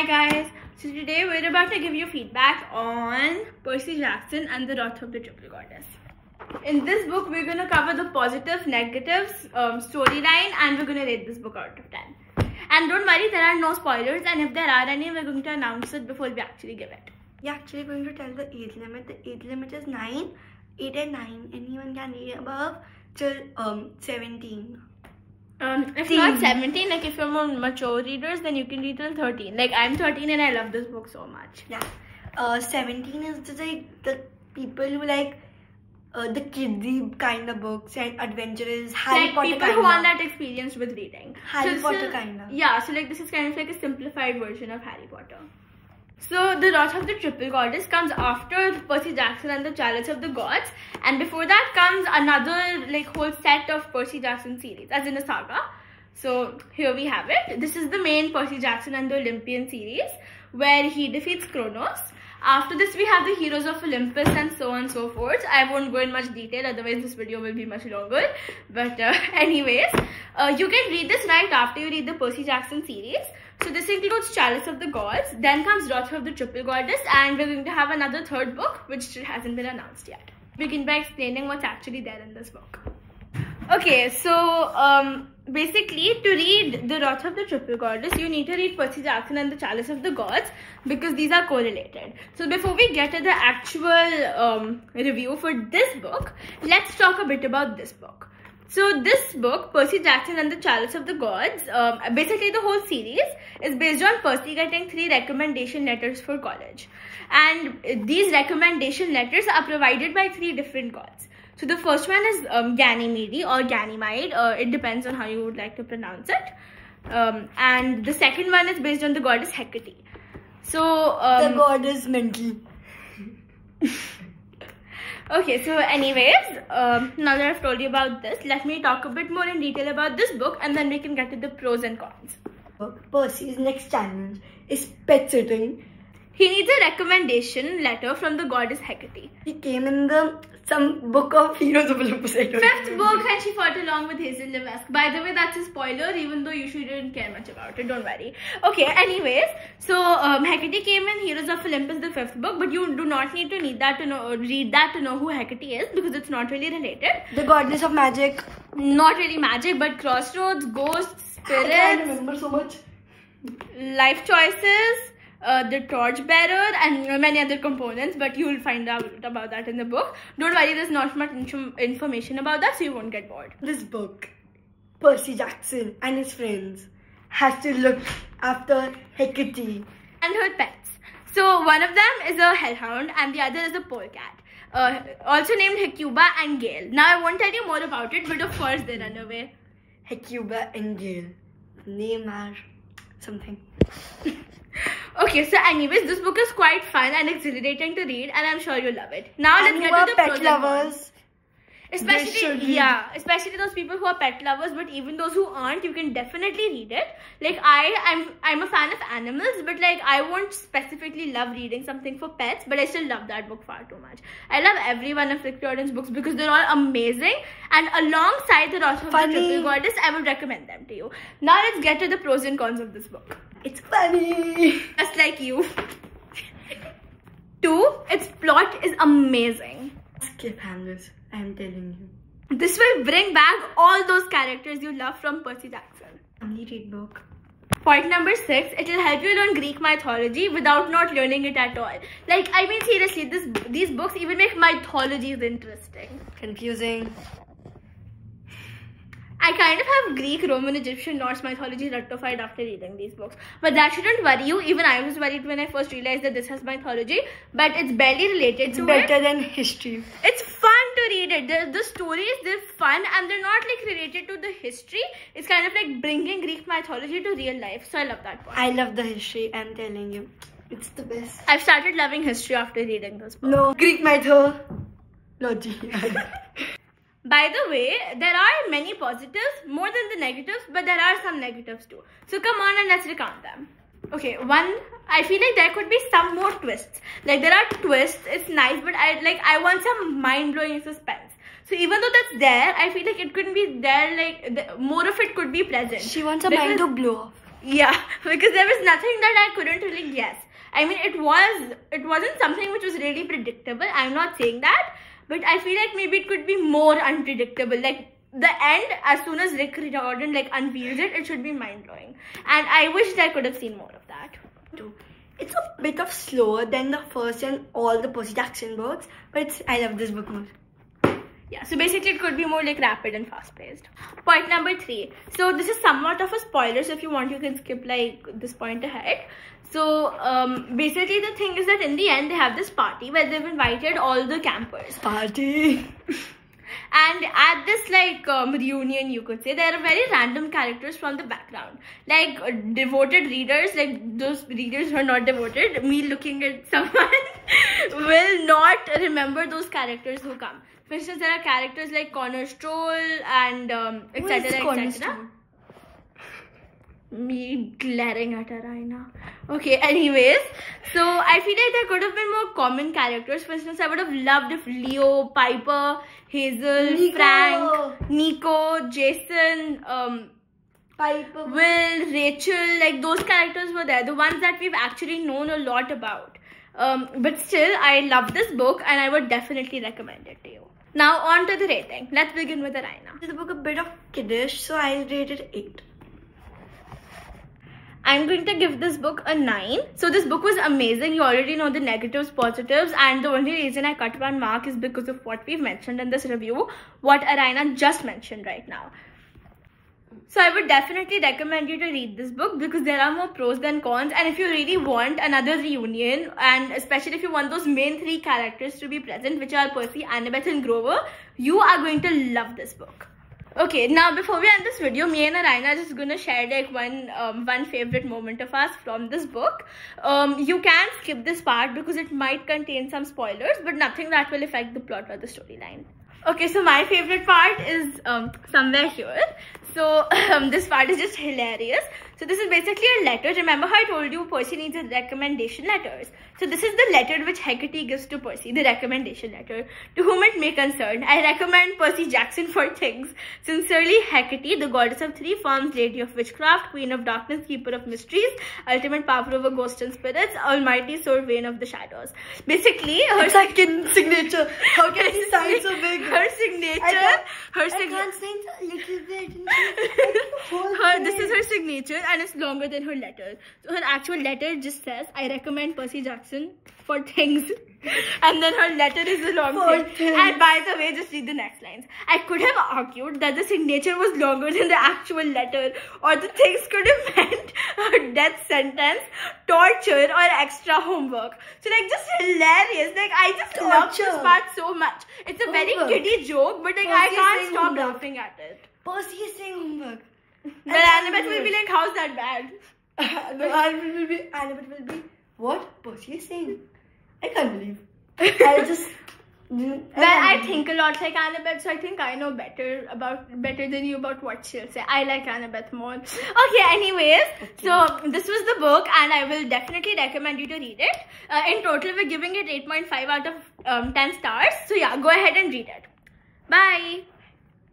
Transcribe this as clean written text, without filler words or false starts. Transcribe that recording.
Hi guys, so today we're about to give you feedback on Percy Jackson and the Wrath of the Triple Goddess. In this book, we're going to cover the positives, negatives, storyline, and we're going to rate this book out of 10. And don't worry, there are no spoilers, and if there are any, we're going to announce it before we actually give it. We're actually going to tell the age limit. The age limit is 9, 8 and 9. Anyone can read above till 17. If not 17, like if you're more mature readers, then you can read till 13. Like I'm 13 and I love this book so much. Yeah. 17 is just like the people who like the kiddie kind of books and adventurous Harry Potter people who want that experience with reading. Harry Potter kind of. Yeah, so like this is kind of like a simplified version of Harry Potter. So the Wrath of the Triple Goddess comes after Percy Jackson and the Chalice of the Gods, and before that comes another like whole set of Percy Jackson series, as in a saga. So here we have it. This is the main Percy Jackson and the Olympian series, where he defeats Kronos. After this we have the Heroes of Olympus and so on and so forth. I won't go in much detail, otherwise this video will be much longer. But anyways, you can read this right after you read the Percy Jackson series. So this includes Chalice of the Gods, then comes Wrath of the Triple Goddess, and we're going to have another third book which hasn't been announced yet. Begin by explaining what's actually there in this book. Okay, so basically to read the Wrath of the Triple Goddess, you need to read Percy Jackson and the Chalice of the Gods because these are correlated. So before we get to the actual review for this book, let's talk a bit about this book. So this book, Percy Jackson and the Chalice of the Gods, basically the whole series is based on Percy getting 3 recommendation letters for college. And these recommendation letters are provided by 3 different gods. So the first one is Ganymede or Ganymede, it depends on how you would like to pronounce it. And the second one is based on the goddess Hecate. So the god is mental. Okay, so anyways, now that I've told you about this, let me talk a bit more in detail about this book and then we can get to the pros and cons. Percy's next challenge is pet sitting. He needs a recommendation letter from the goddess Hecate. He came in some book of Heroes of Olympus. 5th book, and she fought along with Hazel Levesque. By the way, that's a spoiler, even though you shouldn't care much about it, don't worry. Okay, anyways, so Hecate came in Heroes of Olympus, the 5th book, but you do not need to read that to know who Hecate is because it's not really related. The goddess of magic. Not really magic, but crossroads, ghosts, spirits. I can't remember so much. Life choices. The torchbearer and many other components, but you will find out about that in the book. Don't worry, there's not much information about that, so you won't get bored. This book, Percy Jackson and his friends has to look after Hecate and her pets. So one of them is a hellhound and the other is a polecat, also named Hecuba and Gale. Now I won't tell you more about it, but of course they run away. Hecuba and Gale, name are something. Okay, so anyways, this book is quite fun and exhilarating to read, and I'm sure you'll love it. Now let's get to the pet lovers. Especially those people who are pet lovers, but even those who aren't, you can definitely read it. Like I'm a fan of animals, but like I won't specifically love reading something for pets, but I still love that book far too much. I love every one of Rick Riordan's books because they're all amazing, and alongside the Wrath of the Triple Goddess, I would recommend them to you. Now let's get to the pros and cons of this book. It's funny, just like you. 2, its plot is amazing. Cliffhangers, I'm telling you. This will bring back all those characters you love from Percy Jackson. Only read book. Point number 6, it will help you learn Greek mythology without not learning it at all. Like, I mean seriously, these books even make mythology interesting. Confusing. I kind of have Greek, Roman, Egyptian, Norse mythology rectified after reading these books. But that shouldn't worry you. Even I was worried when I first realized that this has mythology. But it's barely related to it. It's better than history. It's fun to read it. The stories, they're fun and they're not like related to the history. It's kind of like bringing Greek mythology to real life. So I love that part. I love the history, I'm telling you. It's the best. I've started loving history after reading this book. No, Greek mythology. By the way, there are many positives, more than the negatives, but there are some negatives too. So come on and let's recount them. Okay, 1, I feel like there could be some more twists. Like there are twists, it's nice, but I want some mind-blowing suspense. So even though that's there, I feel like it couldn't be there, like more of it could be present. She wants a mind to blow off. Yeah, because there was nothing that I couldn't really guess. I mean, it wasn't something which was really predictable. I'm not saying that, but I feel like maybe it could be more unpredictable. Like the end, as soon as Rick Riordan like unveils it, it should be mind blowing. And I wished I could have seen more of that. It's a bit of slower than the first and all the Percy Jackson books, but I love this book more. Yeah, so basically it could be more like rapid and fast paced. Point number 3. So this is somewhat of a spoiler, so if you want you can skip like this point ahead. So basically the thing is that in the end they have this party where they've invited all the campers. Party! And at this like reunion, you could say, there are very random characters from the background, like devoted readers, like those readers who are not devoted. Me looking at someone will not remember those characters who come. For instance, there are characters like Connor Stroll and etc. etc. Me glaring at her right now. Okay, anyways, so I feel like there could have been more common characters. For instance, I would have loved if Leo, Piper, Hazel, Nico. Frank, Nico, Jason, Piper, Will, Rachel, like those characters were there. The ones that we've actually known a lot about. But still, I love this book and I would definitely recommend it to you. Now on to the rating. Let's begin with Araina. This book a bit of kiddish, so I'll rate it 8. I'm going to give this book a 9. So this book was amazing. You already know the negatives, positives, and the only reason I cut one mark is because of what we've mentioned in this review, what Araina just mentioned right now. So I would definitely recommend you to read this book because there are more pros than cons, and if you really want another reunion, and especially if you want those main 3 characters to be present, which are Percy, Annabeth and Grover, you are going to love this book. Okay, now before we end this video, me and Araina are just gonna share like one favorite moment of ours from this book. You can skip this part because it might contain some spoilers, but nothing that will affect the plot or the storyline. Okay, so my favorite part is somewhere here. So this part is just hilarious. So this is basically a letter. Remember how I told you Percy needs a recommendation letters? So this is the letter which Hecate gives to Percy, the recommendation letter. To whom it may concern, I recommend Percy Jackson for things. Sincerely, Hecate, the goddess of 3 forms, lady of witchcraft, queen of darkness, keeper of mysteries, ultimate power over ghosts and spirits, almighty sword vein of the shadows. Basically, her signature. How can you sign so big? Her signature. I can't sign a little bit. This is her signature and it's longer than her letter. So her actual letter just says, I recommend Percy Jackson for things. And then her letter is a long thing. And by the way, just read the next lines. I could have argued that the signature was longer than the actual letter, or the things could have meant a death sentence, torture, or extra homework. So like just hilarious. Like I just love this part so much. It's a very kiddie joke, but like I can't stop laughing at it. Percy is saying homework. Then Annabeth will be like, how's that bad? Annabeth will be, what? Percy is saying? I can't believe. I'll just... Well, I think a lot like Annabeth, so I think I know better than you about what she'll say. I like Annabeth more. Okay, anyways, so this was the book and I will definitely recommend you to read it. In total, we're giving it 8.5 out of 10 stars. So yeah, go ahead and read it. Bye.